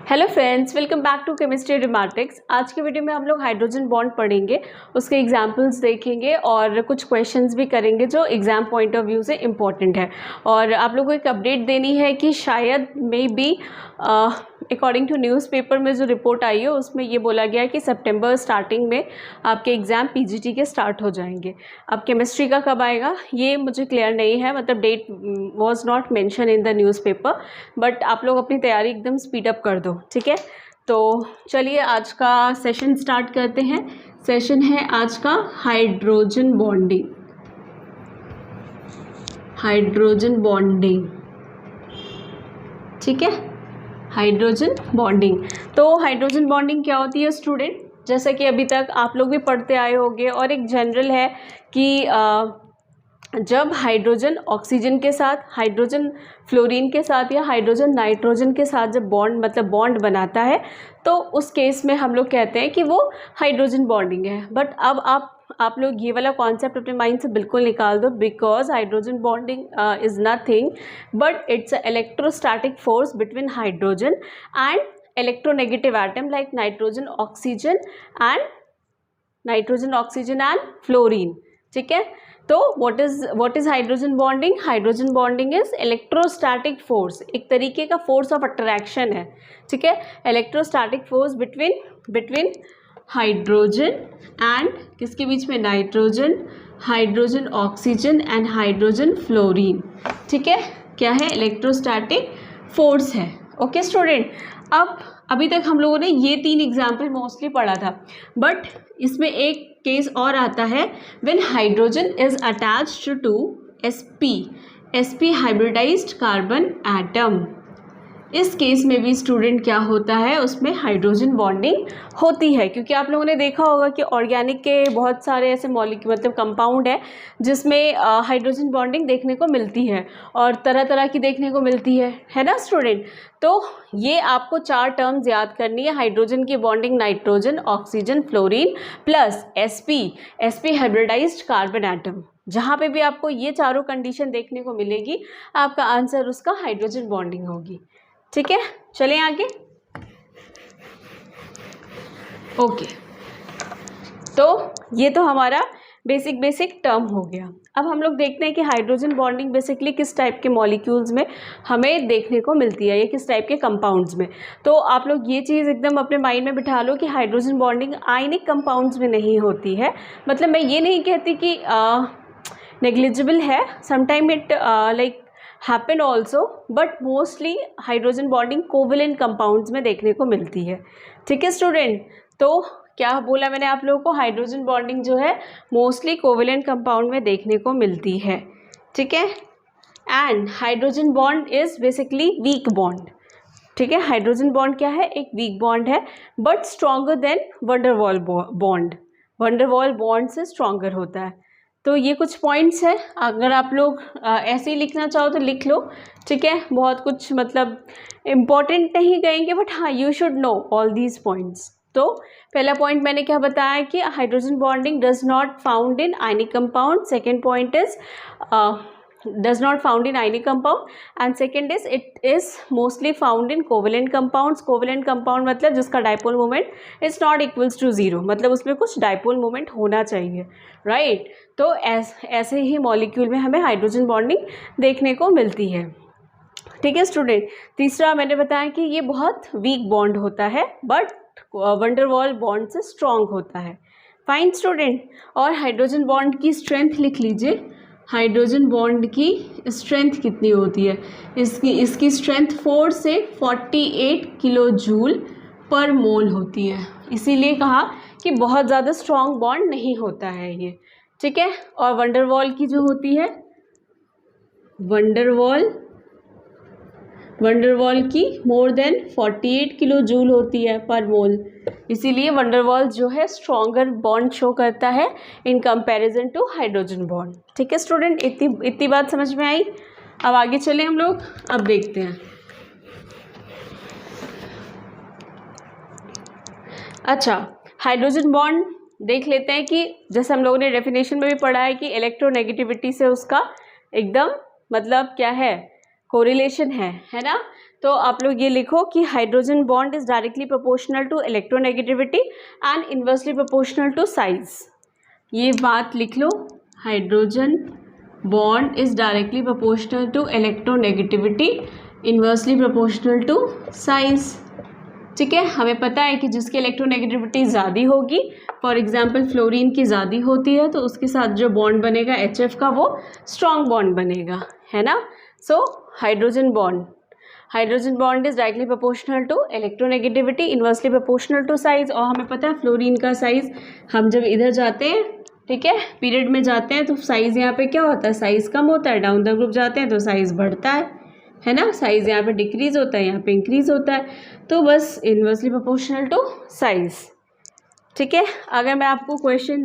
Hello friends, welcome back to chemistry रिमार्टिक्स। आज के वीडियो में हम लोग हाइड्रोजन बॉन्ड पढ़ेंगे, उसके एग्जांपल्स देखेंगे और कुछ क्वेश्चंस भी करेंगे जो एग्ज़ाम पॉइंट ऑफ व्यू से इम्पॉर्टेंट है। और आप लोगों को एक अपडेट देनी है कि शायद maybe according to newspaper में जो रिपोर्ट आई है उसमें ये बोला गया है कि सितंबर स्टार्टिंग में आपके एग्ज़ाम पीजीटी के स्टार्ट हो जाएंगे। अब केमिस्ट्री का कब आएगा ये मुझे क्लियर नहीं है, मतलब date was not mention in the newspaper, but आप लोग अपनी तैयारी एकदम स्पीड अप कर दो, ठीक है। तो चलिए आज का सेशन स्टार्ट करते हैं। सेशन है आज का हाइड्रोजन बॉन्डिंग। हाइड्रोजन बॉन्डिंग, ठीक है, हाइड्रोजन बॉन्डिंग। तो हाइड्रोजन बॉन्डिंग क्या होती है स्टूडेंट, जैसा कि अभी तक आप लोग भी पढ़ते आए होंगे और एक जनरल है कि जब हाइड्रोजन ऑक्सीजन के साथ, हाइड्रोजन फ्लोरीन के साथ या हाइड्रोजन नाइट्रोजन के साथ जब बॉन्ड मतलब बॉन्ड बनाता है तो उस केस में हम लोग कहते हैं कि वो हाइड्रोजन बॉन्डिंग है। बट अब आप लोग ये वाला कॉन्सेप्ट अपने माइंड से बिल्कुल निकाल दो, because hydrogen bonding is nothing but it's a electrostatic force between hydrogen and electronegative atom like nitrogen oxygen and fluorine, ठीक है। तो what is hydrogen bonding? Hydrogen bonding is electrostatic force, एक तरीके का फोर्स ऑफ अट्रैक्शन है, ठीक है। Electrostatic force between hydrogen and किसके बीच में? Nitrogen, hydrogen oxygen and hydrogen fluorine, ठीक है। क्या है? इलेक्ट्रोस्टैटिक फोर्स है। ओके स्टूडेंट, अब अभी तक हम लोगों ने ये 3 एग्जाम्पल मोस्टली पढ़ा था, बट इसमें एक केस और आता है when hydrogen is attached to sp hybridized carbon atom. इस केस में भी स्टूडेंट क्या होता है, उसमें हाइड्रोजन बॉन्डिंग होती है, क्योंकि आप लोगों ने देखा होगा कि ऑर्गेनिक के बहुत सारे ऐसे मॉलिक्यूल मतलब कंपाउंड है जिसमें हाइड्रोजन बॉन्डिंग देखने को मिलती है और तरह तरह की देखने को मिलती है ना स्टूडेंट। तो ये आपको 4 टर्म्स याद करनी है, हाइड्रोजन की bonding nitrogen, oxygen, fluorine plus sp hybridized carbon atom. जहाँ पे भी आपको ये चारों कंडीशन देखने को मिलेगी आपका आंसर उसका हाइड्रोजन बॉन्डिंग होगी, ठीक है। चलें आगे। ओके, तो ये तो हमारा बेसिक टर्म हो गया। अब हम लोग देखते हैं कि हाइड्रोजन बॉन्डिंग बेसिकली किस टाइप के मॉलिक्यूल्स में हमें देखने को मिलती है या किस टाइप के कंपाउंड्स में। तो आप लोग ये चीज़ एकदम अपने माइंड में बिठा लो कि हाइड्रोजन बॉन्डिंग आयनिक कंपाउंड्स में नहीं होती है। मतलब मैं ये नहीं कहती कि नेग्लिजिबल है, sometime it like happen also, but mostly hydrogen bonding covalent compounds में देखने को मिलती है, ठीक है स्टूडेंट। तो क्या बोला मैंने आप लोगों को, हाइड्रोजन बॉन्डिंग जो है मोस्टली कोवेलेंट कंपाउंड में देखने को मिलती है, ठीक है। And hydrogen bond is basically weak bond, ठीक है। हाइड्रोजन बॉन्ड क्या है? एक वीक बॉन्ड है but stronger than van der Waals bond. Van der Waals bond से स्ट्रॉन्गर होता है। तो ये कुछ पॉइंट्स हैं, अगर आप लोग ऐसे ही लिखना चाहो तो लिख लो, ठीक है। बहुत कुछ मतलब इम्पॉर्टेंट नहीं कहेंगे बट हाँ, you should know all these points. तो पहला पॉइंट मैंने क्या बताया कि hydrogen bonding does not found in ionic compound. Second point is does not found in ionic compound and second is it is mostly found in covalent compounds। covalent compound मतलब जिसका dipole moment is not equals to 0, मतलब उसमें कुछ dipole moment होना चाहिए, right। तो ऐसे ही molecule में हमें हाइड्रोजन बॉन्डिंग देखने को मिलती है, ठीक है स्टूडेंट। तीसरा मैंने बताया कि ये बहुत वीक बॉन्ड होता है बट वंडरवॉल बॉन्ड से स्ट्रॉन्ग होता है। Fine student. और हाइड्रोजन बॉन्ड की स्ट्रेंथ लिख लीजिए, हाइड्रोजन बॉन्ड की स्ट्रेंथ कितनी होती है? इसकी स्ट्रेंथ 4 से 48 किलो जूल पर मोल होती है, इसीलिए कहा कि बहुत ज़्यादा स्ट्रॉन्ग बॉन्ड नहीं होता है ये, ठीक है। और वंडरवॉल की जो होती है, वंडरवॉल की मोर देन 48 किलो जूल होती है पर मोल, इसीलिए वंडरवॉल जो है स्ट्रॉन्गर बॉन्ड शो करता है in comparison to hydrogen bond, ठीक है स्टूडेंट। इतनी बात समझ में आई। अब आगे चलें हम लोग, अब देखते हैं। अच्छा, हाइड्रोजन बॉन्ड देख लेते हैं कि जैसे हम लोगों ने डेफिनेशन में भी पढ़ा है कि इलेक्ट्रोनेगेटिविटी से उसका एकदम मतलब क्या है, कोरिलेशन है ना। तो आप लोग ये लिखो कि hydrogen bond is directly proportional to electronegativity and inversely proportional to size. ये बात लिख लो, hydrogen bond is directly proportional to electronegativity, inversely proportional to size. ठीक है, हमें पता है कि जिसकी इलेक्ट्रोनेगेटिविटी ज़्यादा होगी, फॉर एग्जांपल फ्लोरीन की ज़्यादा होती है, तो उसके साथ जो बॉन्ड बनेगा HF का वो स्ट्रॉन्ग बॉन्ड बनेगा, है ना। So hydrogen bond is directly proportional to electronegativity, inversely proportional to size. और हमें पता है फ्लोरीन का साइज, हम जब इधर जाते हैं, ठीक है, पीरियड में जाते हैं, तो साइज़ यहाँ पे क्या होता है, साइज़ कम होता है। डाउन द ग्रुप जाते हैं तो साइज़ बढ़ता है ना। साइज़ यहाँ पे डिक्रीज़ होता है, यहाँ पे इंक्रीज़ होता है। तो बस इन्वर्सली प्रोपोर्शनल टू साइज़। ठीक है, अगर मैं आपको क्वेश्चन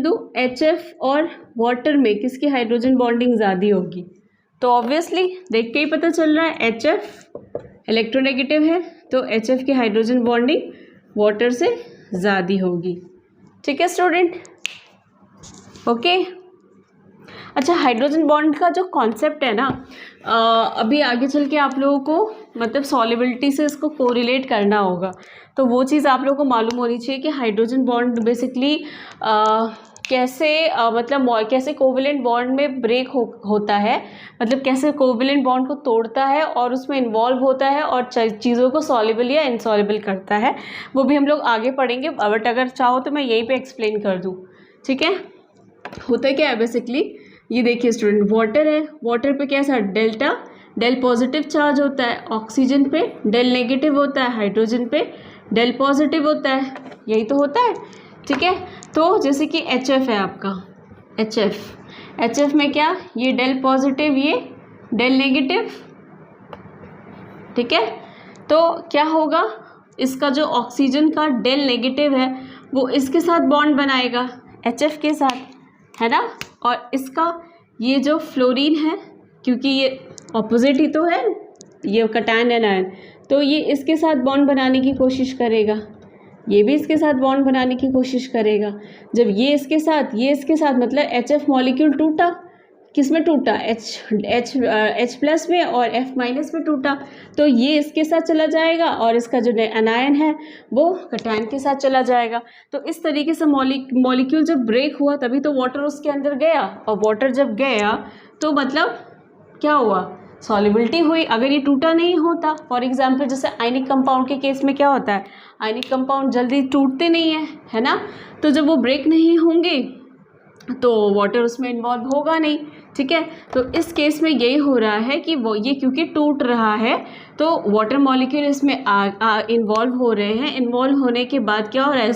दूँ HF और वाटर में किसकी हाइड्रोजन बॉन्डिंग ज़्यादा होगी, तो ऑब्वियसली देख के ही पता चल रहा है HF इलेक्ट्रोनेगेटिव है, तो HF की हाइड्रोजन बॉन्डिंग वाटर से ज़्यादा होगी। ठीक है स्टूडेंट, ओके। अच्छा, हाइड्रोजन बॉन्ड का जो कॉन्सेप्ट है ना, अभी आगे चल के आप लोगों को मतलब सॉल्युबिलिटी से इसको कोरिलेट करना होगा, तो वो चीज़ आप लोगों को मालूम होनी चाहिए कि हाइड्रोजन बॉन्ड बेसिकली कैसे कैसे कोवेलेंट बॉन्ड में ब्रेक होता है, मतलब कैसे कोवेलेंट बॉन्ड को तोड़ता है और उसमें इन्वॉल्व होता है और चीज़ों को सॉल्युबल या इनसॉल्युबल करता है, वो भी हम लोग आगे पढ़ेंगे। बट अगर चाहो तो मैं यहीं पे एक्सप्लेन कर दूँ। ठीक है, होता क्या है बेसिकली, ये देखिए स्टूडेंट, वाटर है, वाटर पे कैसा डेल पॉजिटिव चार्ज होता है, ऑक्सीजन पे डेल नेगेटिव होता है, हाइड्रोजन पे डेल पॉजिटिव होता है, यही तो होता है। ठीक है, तो जैसे कि HF है आपका, HF में क्या, ये डेल पॉजिटिव, ये डेल नेगेटिव। ठीक है, तो क्या होगा, इसका जो ऑक्सीजन का डेल नेगेटिव है वो इसके साथ बॉन्ड बनाएगा HF के साथ, है ना। और इसका ये जो फ्लोरीन है, क्योंकि ये ऑपोजिट ही तो है, ये कैटायन एनायन, तो ये इसके साथ बॉन्ड बनाने की कोशिश करेगा, ये भी इसके साथ बॉन्ड बनाने की कोशिश करेगा। जब ये इसके साथ मतलब HF मॉलिक्यूल टूटा, किस में टूटा, H प्लस में और F माइनस में टूटा, तो ये इसके साथ चला जाएगा और इसका जो एनायन है वो कैटायन के साथ चला जाएगा। तो इस तरीके से मॉलिक्यूल जब ब्रेक हुआ तभी तो वाटर उसके अंदर गया, और वाटर जब गया तो मतलब क्या हुआ, सॉल्युबिलिटी हुई। अगर ये टूटा नहीं होता, फॉर एग्जांपल जैसे आयनिक कंपाउंड के केस में क्या होता है, आयनिक कंपाउंड जल्दी टूटते नहीं है ना, तो जब वो ब्रेक नहीं होंगे तो वाटर उसमें इन्वॉल्व होगा नहीं। ठीक है, तो इस केस में यही हो रहा है कि वो ये क्योंकि टूट रहा है तो वाटर मॉलिक्यूल इसमें इन्वॉल्व हो रहे हैं। इन्वॉल्व होने के बाद क्या हो रहा है,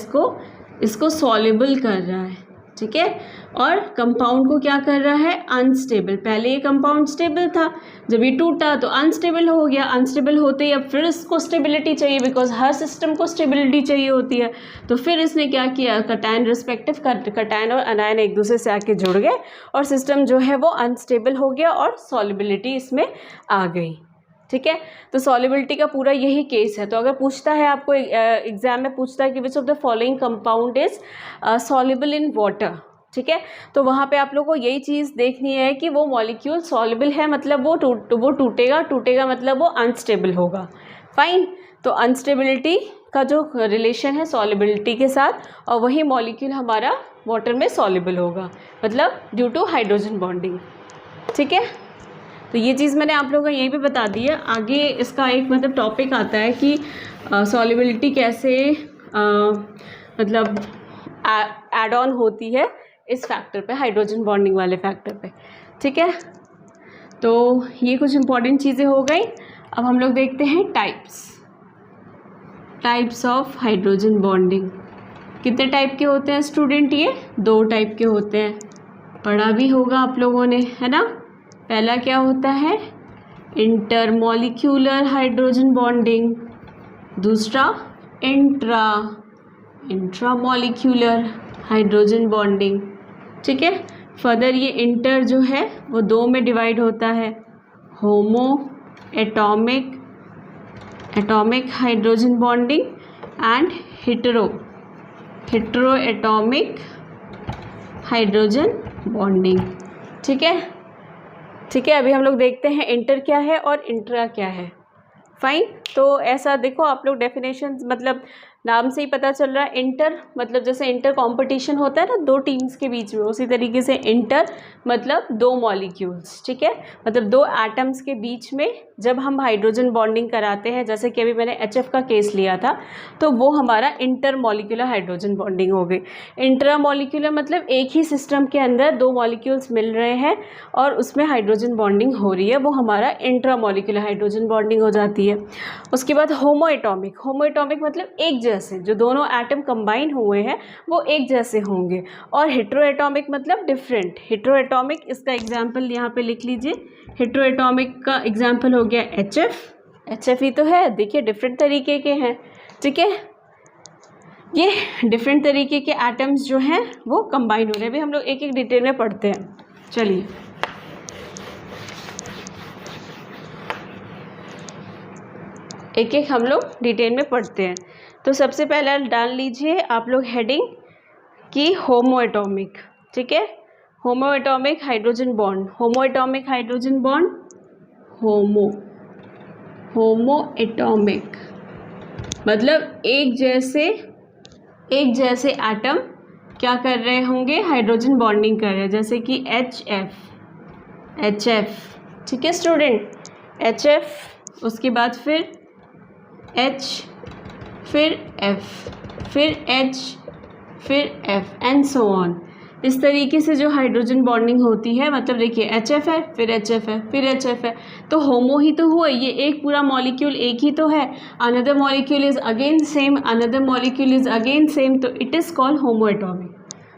इसको सॉल्युबल कर रहा है। ठीक है, और कंपाउंड को क्या कर रहा है, अनस्टेबल। पहले ये कंपाउंड स्टेबल था, जब ये टूटा तो अनस्टेबल हो गया। अनस्टेबल होते ही अब फिर इसको स्टेबिलिटी चाहिए, बिकॉज हर सिस्टम को स्टेबिलिटी चाहिए होती है। तो फिर इसने क्या किया, कैटायन रिस्पेक्टिव कैटायन और अनायन एक दूसरे से आके जुड़ गए और सिस्टम जो है वो अनस्टेबल हो गया और सॉल्युबिलिटी इसमें आ गई। ठीक है, तो सॉल्युबिलिटी का पूरा यही केस है। तो अगर पूछता है आपको एग्जाम में पूछता है कि which of the following compound is soluble in water, ठीक है, तो वहाँ पे आप लोग को यही चीज़ देखनी है कि वो मॉलिक्यूल सॉल्युबल है, मतलब वो टूटेगा मतलब वो अनस्टेबल होगा। फाइन, तो अनस्टेबिलिटी का जो रिलेशन है सॉल्युबिलिटी के साथ, और वही मॉलिक्यूल हमारा वाटर में सॉल्युबल होगा, मतलब ड्यू टू हाइड्रोजन बॉन्डिंग। ठीक है, तो ये चीज़ मैंने आप लोगों को यहीं पे बता दी है। आगे इसका एक मतलब टॉपिक आता है कि सॉल्युबिलिटी कैसे मतलब ऐड ऑन होती है इस फैक्टर पे, हाइड्रोजन बॉन्डिंग वाले फैक्टर पे। ठीक है, तो ये कुछ इंपॉर्टेंट चीज़ें हो गई। अब हम लोग देखते हैं टाइप्स ऑफ हाइड्रोजन बॉन्डिंग। कितने टाइप के होते हैं स्टूडेंट, ये 2 टाइप के होते हैं, पढ़ा भी होगा आप लोगों ने, है ना। पहला क्या होता है, इंटरमॉलिक्यूलर हाइड्रोजन बॉन्डिंग, दूसरा इंट्रामॉलिक्यूलर हाइड्रोजन बॉन्डिंग। ठीक है, फर्दर ये इंटर जो है वो 2 में डिवाइड होता है, होमो atomic hydrogen bonding and hetero atomic hydrogen bonding. ठीक है, ठीक है, अभी हम लोग देखते हैं इंटर क्या है और इंट्रा क्या है। फाइन, तो ऐसा देखो आप लोग डेफिनेशन मतलब नाम से ही पता चल रहा है। इंटर मतलब जैसे इंटर कंपटीशन होता है ना दो टीम्स के बीच में, उसी तरीके से इंटर मतलब दो मॉलिक्यूल्स, ठीक है, मतलब दो एटम्स के बीच में जब हम हाइड्रोजन बॉन्डिंग कराते हैं, जैसे कि अभी मैंने HF का केस लिया था, तो वो हमारा इंटर मॉलिक्यूलर हाइड्रोजन बॉन्डिंग हो गई। इंट्रा मॉलिक्यूलर मतलब एक ही सिस्टम के अंदर दो मॉलिक्यूल्स मिल रहे हैं और उसमें हाइड्रोजन बॉन्डिंग हो रही है, वो हमारा इंट्रा मॉलिक्यूलर हाइड्रोजन बॉन्डिंग हो जाती है। उसके बाद होमो एटॉमिक, होमो एटॉमिक मतलब एक जैसे, जो दोनों एटम कंबाइन हुए हैं वो एक जैसे होंगे। और हेट्रो एटॉमिक मतलब डिफरेंट। हेट्रो एटॉमिक इसका एग्जाम्पल यहाँ पे लिख लीजिए। हेट्रो एटॉमिक का एग्जाम्पल हो गया HF। HF ही तो है, देखिए डिफरेंट तरीके के हैं, ठीक है, ये डिफरेंट तरीके के एटम्स जो हैं वो कंबाइन हो रहे हैं। अभी हम लोग एक एक डिटेल में पढ़ते हैं, चलिए। एक एक हम लोग डिटेल में पढ़ते हैं। तो सबसे पहले डाल लीजिए आप लोग हेडिंग की होमो एटॉमिक, ठीक है, होमो एटॉमिक हाइड्रोजन बॉन्ड, होमो एटॉमिक हाइड्रोजन बॉन्ड, होमो एटॉमिक मतलब एक जैसे एटम क्या कर रहे होंगे, हाइड्रोजन बॉन्डिंग कर रहे हैं, जैसे कि HF, ठीक है स्टूडेंट, HF, उसके बाद फिर H, फिर F, फिर H, फिर F एंड सो ऑन। इस तरीके से जो हाइड्रोजन बॉन्डिंग होती है, मतलब देखिए HF है, फिर HF है, फिर HF है, तो होमो ही तो हुआ, ये एक पूरा मॉलिक्यूल एक ही तो है। Another molecule is again same, another molecule is again same, तो it is called homoatomic.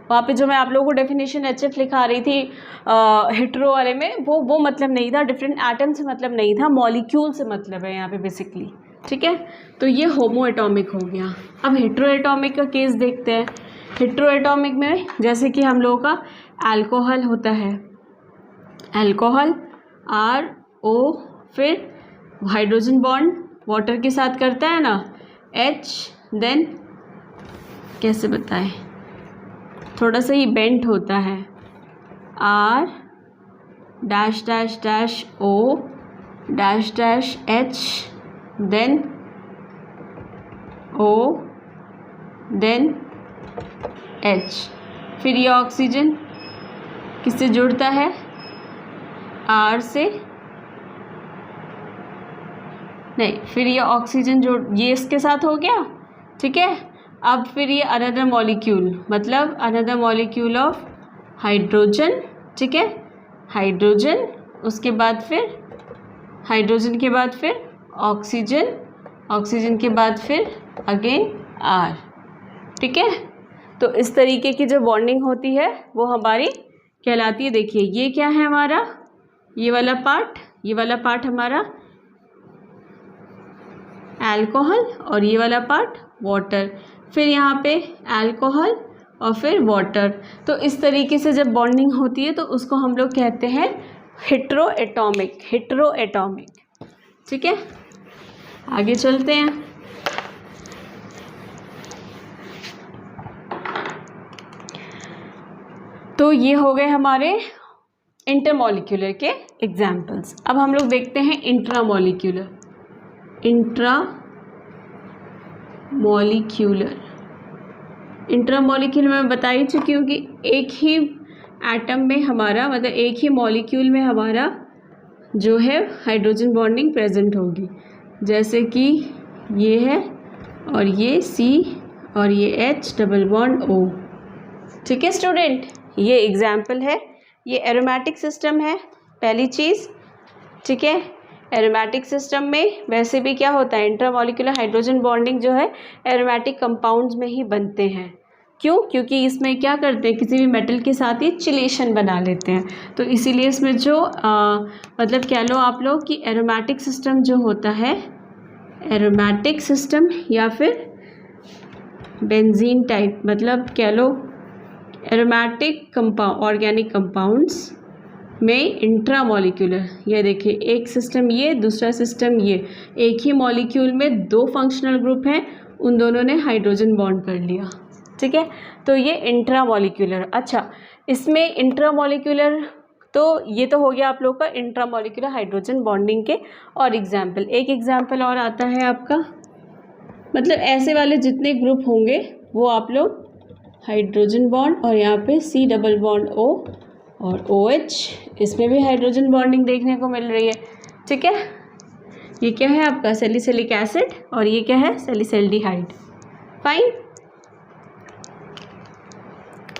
वहाँ पे जो मैं आप लोगों को डेफिनेशन HF लिखा रही थी हेट्रो वाले में, वो मतलब नहीं था, डिफरेंट एटम से मतलब नहीं था, मॉलिक्यूल से मतलब है यहाँ पे बेसिकली, ठीक है। तो ये होमो एटॉमिक हो गया। अब हेट्रो एटॉमिक का केस देखते हैं। हेट्रो एटॉमिक में जैसे कि हम लोगों का अल्कोहल होता है, अल्कोहल RO, फिर हाइड्रोजन बॉन्ड वाटर के साथ करता है ना H, देन कैसे बताएं, थोड़ा सा ही बेंट होता है R dash dash dash O dash dash H, then O, then H, फिर ये ऑक्सीजन किससे जुड़ता है, R से, नहीं, फिर ये ऑक्सीजन जो ये इसके साथ हो गया, ठीक है। अब फिर ये अनदर मॉलिक्यूल मतलब अनदर मॉलिक्यूल ऑफ हाइड्रोजन, ठीक है, हाइड्रोजन, उसके बाद फिर हाइड्रोजन के बाद फिर ऑक्सीजन, ऑक्सीजन के बाद फिर अगेन R, ठीक है। तो इस तरीके की जो बॉन्डिंग होती है वो हमारी कहलाती है। देखिए ये क्या है हमारा, ये वाला पार्ट हमारा अल्कोहल और ये वाला पार्ट वाटर, फिर यहाँ पे अल्कोहल और फिर वाटर। तो इस तरीके से जब बॉन्डिंग होती है तो उसको हम लोग कहते हैं हेट्रो एटॉमिक, हेट्रो एटॉमिक, ठीक है। आगे चलते हैं। तो ये हो गए हमारे इंटरमॉलिक्यूलर के एग्जाम्पल्स। अब हम लोग देखते हैं इंट्रामॉलिक्यूलर। इंट्रामॉलिक्यूलर मैं बता ही चुकी हूँ कि एक ही एटम में हमारा मतलब एक ही मॉलिक्यूल में हमारा जो है हाइड्रोजन बॉन्डिंग प्रेजेंट होगी, जैसे कि ये है और ये C और ये H डबल बॉन्ड O, ठीक है स्टूडेंट। ये एग्जाम्पल है, ये एरोमेटिक सिस्टम है पहली चीज़, ठीक है। एरोमेटिक सिस्टम में वैसे भी क्या होता है, इंट्रामॉलिक्यूलर हाइड्रोजन बॉन्डिंग जो है एरोमेटिक कंपाउंड्स में ही बनते हैं। क्यों? क्योंकि इसमें क्या करते हैं, किसी भी मेटल के साथ ये चिलेशन बना लेते हैं, तो इसीलिए इसमें जो मतलब कह लो आप लोग कि एरोमेटिक सिस्टम जो होता है, एरोमेटिक सिस्टम या फिर बेंजीन टाइप, मतलब कह लो एरोमेटिक कंपाउंड ऑर्गेनिक कंपाउंड्स में इंट्रामॉलिक्यूलर, ये देखिए एक सिस्टम ये, दूसरा सिस्टम ये, एक ही मॉलिक्यूल में दो फंक्शनल ग्रुप हैं, उन दोनों ने हाइड्रोजन बॉन्ड कर लिया, ठीक है। तो ये इंट्रामॉलिक्यूलर। अच्छा, इसमें इंट्रामॉलिक्यूलर तो ये तो हो गया आप लोग का इंट्रामॉलिक्यूलर हाइड्रोजन बॉन्डिंग के और एग्जाम्पल। एक एग्जाम्पल और आता है आपका, मतलब ऐसे वाले जितने ग्रुप होंगे वो आप लोग हाइड्रोजन बॉन्ड और यहाँ पे C डबल बॉन्ड O और OH, इसमें भी हाइड्रोजन बॉन्डिंग देखने को मिल रही है। ठीक है, ये क्या है आपका सैलिसिलिक एसिड और ये क्या है सैलिसल्डिहाइड। फाइन,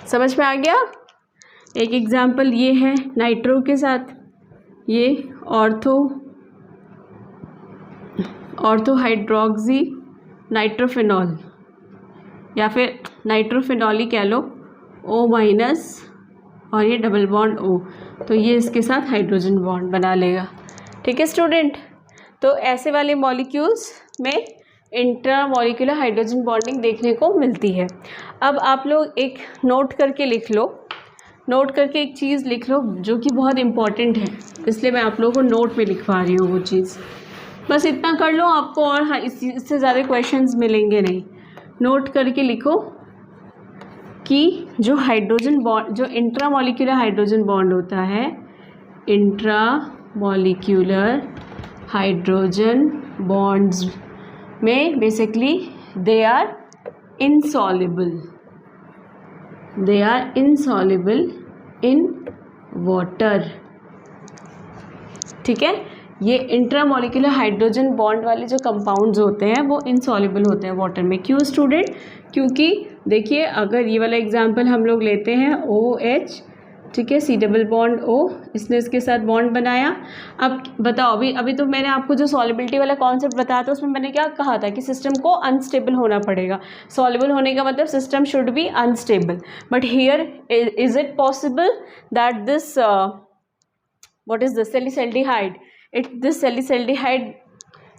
समझ में आ गया। एक एग्जाम्पल ये है नाइट्रो के साथ, ये ऑर्थो हाइड्रोक्सी नाइट्रोफिनॉल या फिर नाइट्रोफिनॉल ही कह लो, O- और ये डबल बॉन्ड O, तो ये इसके साथ हाइड्रोजन बॉन्ड बना लेगा। ठीक है स्टूडेंट, तो ऐसे वाले मॉलिक्यूल्स में इंट्रामॉलिक्यूलर हाइड्रोजन बॉन्डिंग देखने को मिलती है। अब आप लोग एक नोट करके लिख लो, नोट करके एक चीज़ लिख लो जो कि बहुत इम्पॉर्टेंट है, इसलिए मैं आप लोगों को नोट में लिखवा रही हूँ वो चीज़। बस इतना कर लो, आपको और हाँ इससे ज़्यादा क्वेश्चंस मिलेंगे नहीं। नोट करके लिखो कि जो हाइड्रोजन बॉन्ड, जो इंट्रामॉलिक्यूलर हाइड्रोजन बॉन्ड होता है, इंट्रामॉलिक्यूलर हाइड्रोजन बॉन्ड्स में basically they are insoluble in water. ठीक है, ये इंट्रामॉलिक्यूलर हाइड्रोजन बॉन्ड वाले जो कंपाउंड्स होते हैं वो इनसॉल्युबल होते हैं वाटर में। क्यों स्टूडेंट? क्योंकि देखिए अगर ये वाला एग्जांपल हम लोग लेते हैं OH, ठीक है, C डबल बॉन्ड O, इसने इसके साथ बॉन्ड बनाया। अब बताओ, अभी तो मैंने आपको जो सॉल्युबिलिटी वाला कॉन्सेप्ट बताया था उसमें मैंने क्या कहा था कि सिस्टम को अनस्टेबल होना पड़ेगा। सॉल्युबल होने का मतलब system should be unstable, but here is it possible that this what is the salicylic this salicylic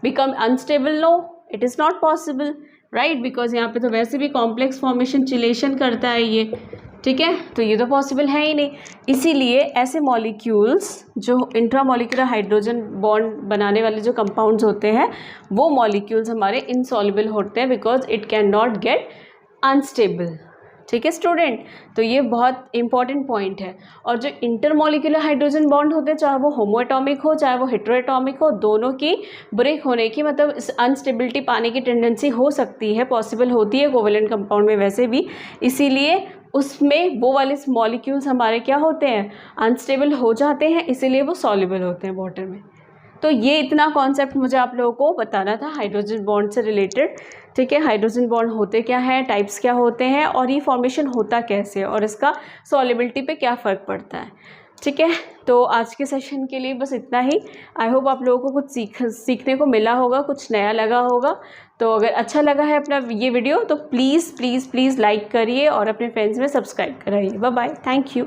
become unstable? No, it is not possible, right? because यहाँ पे तो वैसे भी कॉम्प्लेक्स फॉर्मेशन चिलेशन करता है ये, ठीक है, तो ये तो पॉसिबल है ही नहीं। इसीलिए ऐसे मॉलिक्यूल्स जो इंट्रामॉलिक्यूलर हाइड्रोजन बॉन्ड बनाने वाले जो कंपाउंड्स होते हैं वो मॉलिक्यूल्स हमारे इनसॉल्युबल होते हैं because it can not gate unstable. ठीक है स्टूडेंट, तो ये बहुत इंपॉर्टेंट पॉइंट है। और जो इंटरमॉलिक्यूलर हाइड्रोजन बॉन्ड होते हैं, चाहे वो होमोएटॉमिक हो चाहे वो हेटेरोएटॉमिक हो, दोनों की ब्रेक होने की मतलब अनस्टेबिलिटी पाने की टेंडेंसी हो सकती है, पॉसिबल होती है कोवेलेंट कंपाउंड में वैसे भी। इसीलिए उसमें वो वाले मॉलिक्यूल्स हमारे क्या होते हैं, अनस्टेबल हो जाते हैं, इसीलिए वो सॉल्युबल होते हैं वाटर में। तो ये इतना कॉन्सेप्ट मुझे आप लोगों को बताना था हाइड्रोजन बॉन्ड से रिलेटेड। ठीक है, हाइड्रोजन बॉन्ड होते क्या हैं, टाइप्स क्या होते हैं और ये फॉर्मेशन होता कैसे है और इसका सॉल्युबिलिटी पे क्या फ़र्क पड़ता है। ठीक है, तो आज के सेशन के लिए बस इतना ही। आई होप आप लोगों को कुछ सीखने को मिला होगा, कुछ नया लगा होगा। तो अगर अच्छा लगा है अपना ये वीडियो तो प्लीज़ प्लीज़ प्लीज़ लाइक करिए और अपने फ्रेंड्स में सब्सक्राइब कराइए। Bye bye, thank you.